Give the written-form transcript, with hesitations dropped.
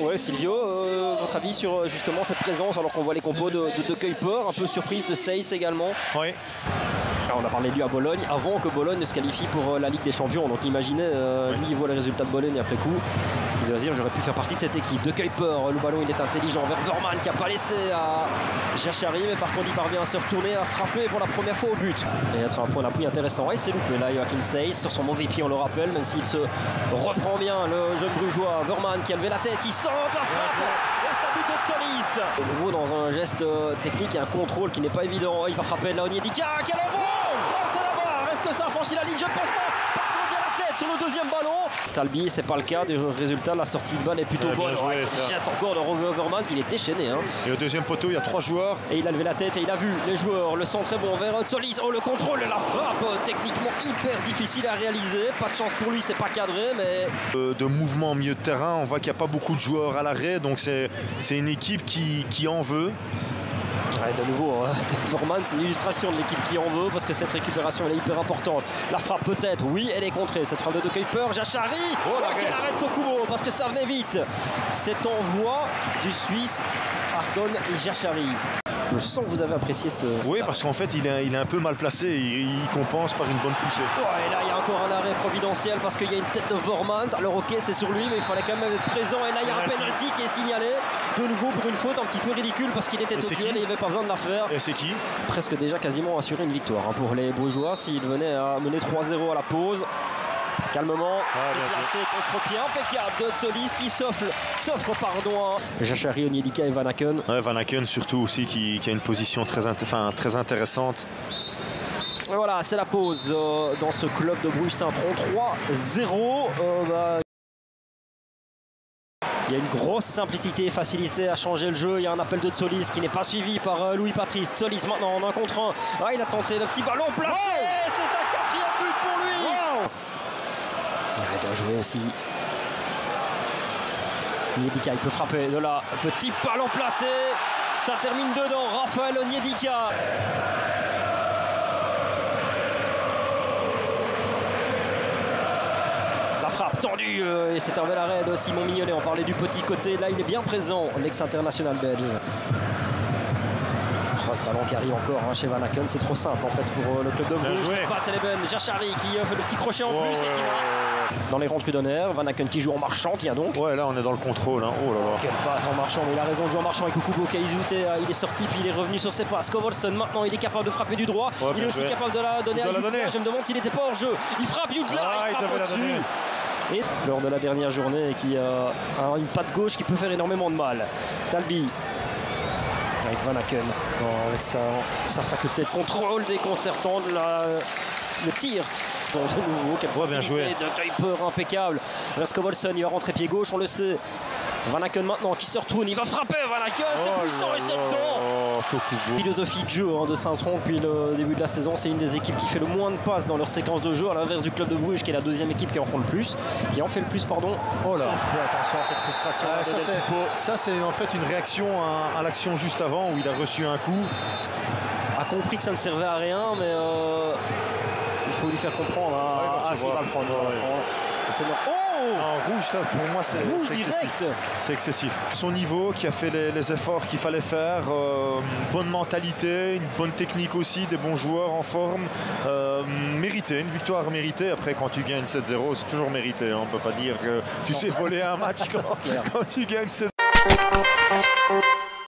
Ouais, Silvio, votre avis sur justement cette présence alors qu'on voit les compos de Kuiper, un peu surprise de Seyss également. Oui. Alors, on a parlé de lui à Bologne avant que Bologne ne se qualifie pour la Ligue des Champions. Donc imaginez, lui il voit les résultats de Bologne après coup. Il doit se dire j'aurais pu faire partie de cette équipe. De Kuiper, le ballon il est intelligent vers Verman qui n'a pas laissé à Jachari, mais par contre il parvient à se retourner, à frapper pour la première fois au but. Et être un point d'appui intéressant. Et c'est loupé là, Joachim Seyss sur son mauvais pied, on le rappelle, même s'il se reprend bien, le jeune brugeois. Verman qui a levé la tête, qui centre la frappe. De nouveau dans un geste technique et un contrôle qui n'est pas évident. Il va frapper là Onyedika. Quel envoi! Oh, c'est la barre. Est-ce que ça a franchi la ligne? Je ne pense pas. Par contre, il y a la tête sur le deuxième ballon. Talbi, c'est pas le cas. Du résultat, la sortie de balle est plutôt bonne. Joué, geste encore de Verman qui est déchaîné. Hein. Et au deuxième poteau, il y a 3 joueurs. Et il a levé la tête et il a vu les joueurs. Le centre est bon vers Solis. Oh, le contrôle de la frappe. Techniquement hyper difficile à réaliser. Pas de chance pour lui, c'est pas cadré. Mais de mouvement au milieu de terrain, on voit qu'il n'y a pas beaucoup de joueurs à l'arrêt. Donc c'est une équipe qui en veut. Ouais, de nouveau, Verman, c'est l'illustration de l'équipe qui en veut parce que cette récupération elle est hyper importante. La frappe peut-être, oui, elle est contrée. Cette frappe de Kuiper, Jachari, qui arrête Kokumo parce que ça venait vite. Cet envoi du Suisse, Ardon et Jachari. Je sens que vous avez apprécié ce... Oui, parce qu'en fait, il est un peu mal placé. Il compense par une bonne poussée. Ouais, et là, il y a encore un arrêt providentiel parce qu'il y a une tête de Verman. Alors, ok, c'est sur lui, mais il fallait quand même être présent. Et là, il y a un penalty qui est signalé. De nouveau pour une faute un petit peu ridicule parce qu'il était au duel et il n'y avait pas besoin de la faire. Et c'est qui? Presque déjà quasiment assuré une victoire hein, pour les Brugeois s'ils venaient à mener 3-0 à la pause. Calmement, placé contre-pied impeccable de Solis qui s'offre pardon. Jachari, Onyedika et Van Aken. Ouais, Van Aken surtout aussi qui a une position très intéressante. Et voilà, c'est la pause dans ce club de Bruges-Saint-Tron. 3-0. Il y a une grosse simplicité et facilité à changer le jeu. Il y a un appel de Solis qui n'est pas suivi par Louis Patrice. Solis maintenant en 1 contre 1. Ah, il a tenté le petit ballon placé. Oh, c'est un 4e but pour lui. Wow. Ouais, bien joué aussi. Onyedika, il peut frapper de là. Petit ballon placé. Ça termine dedans. Raphaël Onyedika. La frappe tendue. Et c'est un bel arrêt de Simon Mignolet. On parlait du petit côté. Là, il est bien présent, l'ex-international belge. Le ballon qui arrive encore hein, chez Van Aken, c'est trop simple en fait pour le club de Bruges. Passe Eleben, Jachari qui fait le petit crochet en plus et qui va dans les rangs Trudoner. Van Aken qui joue en marchand, tiens donc. Ouais, là on est dans le contrôle. Hein. Oh là là. Quelle passe en marchand, mais il a raison de jouer en marchand avec Kukubo qui a hésité. Il est sorti puis il est revenu sur ses passes. Kovolson maintenant il est capable de frapper du droit. Ouais, il est aussi capable de la donner à Jutla. Je me demande s'il n'était pas hors jeu. Il frappe Jutla, il frappe au-dessus. Et lors de la dernière journée qui a une patte gauche qui peut faire énormément de mal. Talbi. Avec Van Aken, avec sa faculté de contrôle déconcertante, le tir. De nouveau, quelle facilité de Kuiper impeccable. Kovolson, il va rentrer pied gauche, on le sait. Van Aken maintenant qui se retourne, il va frapper Van Aken, c'est puissant et c'est dedans. Philosophie de jeu hein, de Saint-Tron depuis le début de la saison, c'est une des équipes qui fait le moins de passes dans leur séquence de jeu, à l'inverse du club de Bruges qui est la 2e équipe qui en fait le plus. Oh là, attention à cette frustration. Ça c'est en fait une réaction à l'action juste avant où il a reçu un coup. A compris que ça ne servait à rien, mais il faut lui faire comprendre. Hein. Il va le prendre. C'est en rouge, ça pour moi c'est direct. C'est excessif. Son niveau qui a fait les efforts qu'il fallait faire, une bonne mentalité, une bonne technique aussi, des bons joueurs en forme, mérité, une victoire méritée. Après quand tu gagnes 7-0 c'est toujours mérité, hein. On peut pas dire que tu sais voler un match quand tu gagnes 7-0.